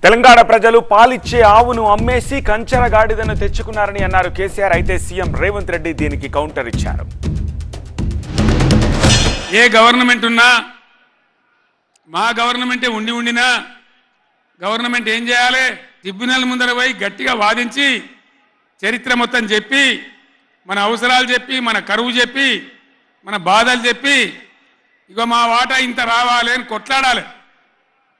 తెలంగాణ ప్రజలు పాలిచ్చే ఆవును అమ్మేసి కంచర గాడిదను తెచ్చుకున్నారని అన్నారు కేసీఆర్. అయితే సీఎం రేవంత్ రెడ్డి దీనికి కౌంటర్ ఇచ్చారు. ఏ గవర్నమెంట్ ఉన్నా మా గవర్నమెంటే ఉండినా గవర్నమెంట్ ఏం చేయాలి? ట్రిబ్యునల్ ముందర పోయి గట్టిగా వాదించి చరిత్ర మొత్తం చెప్పి మన అవసరాలు చెప్పి మన కరువు చెప్పి మన బాధలు చెప్పి ఇగో మా వాటా ఇంత రావాలి అని కొట్లాడాలి.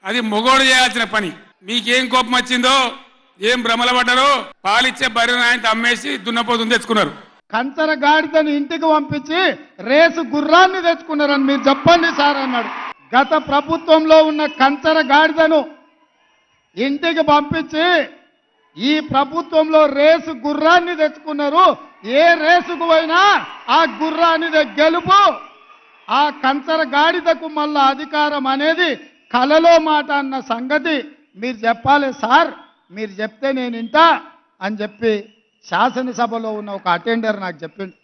అది మొగోడు చేయాల్సిన పని. మీకేం కోపం వచ్చిందో ఏం భ్రమల పడ్డారో పాలిచ్చే బర్రెను ఆయన అమ్మేసి దున్నపోతుని తెచ్చుకున్నారు. కంచర గాడిదని ఇంటికి పంపించి రేసు గుర్రాన్ని తెచ్చుకున్నారని మీరు చెప్పండి సార్ అన్నాడు. గత ప్రభుత్వంలో ఉన్న కంచర గాడిదను ఇంటికి పంపించి ఈ ప్రభుత్వంలో రేసు గుర్రాన్ని తెచ్చుకున్నారు. ఏ రేసుకు పోయినా ఆ గుర్రానిదే గెలుపు. ఆ కంచర గాడిదకు మళ్ళా అధికారం అనేది కలలో మాట అన్న సంగతి మీరు చెప్పాలి సార్. మీరు చెప్తే నేను ఇంటా అని చెప్పి శాసనసభలో ఉన్న ఒక అటెండర్ నాకు చెప్పిండు.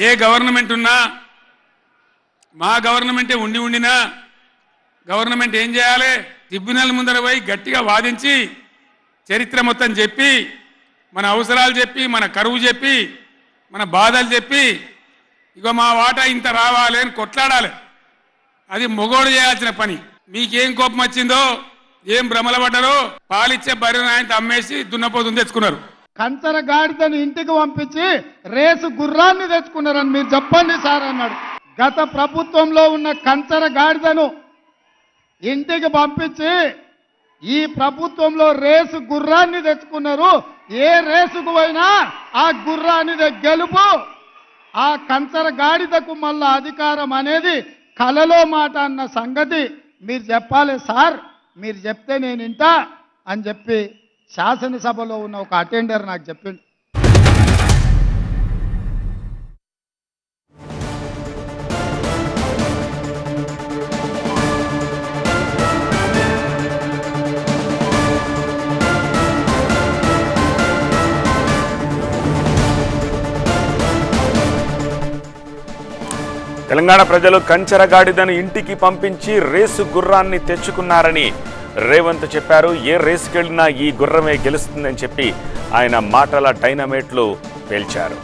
ఏ గవర్నమెంట్ ఉన్నా మా గవర్నమెంటే ఉండినా గవర్నమెంట్ ఏం చేయాలి? ట్రిబ్యునల్ ముందర పోయి గట్టిగా వాదించి చరిత్ర మొత్తం చెప్పి మన అవసరాలు చెప్పి మన కరువు చెప్పి మన బాధలు చెప్పి ఇగో మా వాటా ఇంత రావాలి అని కొట్లాడాలి. అది మొగోడు చేయాల్సిన పని. మీకేం కోపం వచ్చిందో ఏం భ్రమల పడ్డారో పాలిచ్చే బర్రెను ఆయన అమ్మేసి దున్నపోతుని తెచ్చుకున్నారు. కంచర గాడిదని ఇంటికి పంపించి రేసు గుర్రాన్ని తెచ్చుకున్నారని మీరు చెప్పండి సార్ అన్నాడు. గత ప్రభుత్వంలో ఉన్న కంచర గాడిదను ఇంటికి పంపించి ఈ ప్రభుత్వంలో రేసు గుర్రాన్ని తెచ్చుకున్నారు. ఏ రేసుకు పోయినా ఆ గుర్రానిదే గెలుపు. ఆ కంచర గాడిదకు మళ్ళా అధికారం అనేది కలలో మాట అన్న సంగతి మీరు చెప్పాలి సార్. మీరు చెప్తే నేను ఇంటా అని చెప్పి శాసనసభలో ఉన్న ఒక అటెండర్ నాకు చెప్పిండు. తెలంగాణ ప్రజలు కంచర గాడిదను ఇంటికి పంపించి రేసు గుర్రాన్ని తెచ్చుకున్నారని రేవంత్ చెప్పారు. ఏ రేసుకెళ్లినా ఈ గుర్రమే గెలుస్తుందని చెప్పి ఆయన మాటల డైనమేట్లు పేల్చారు.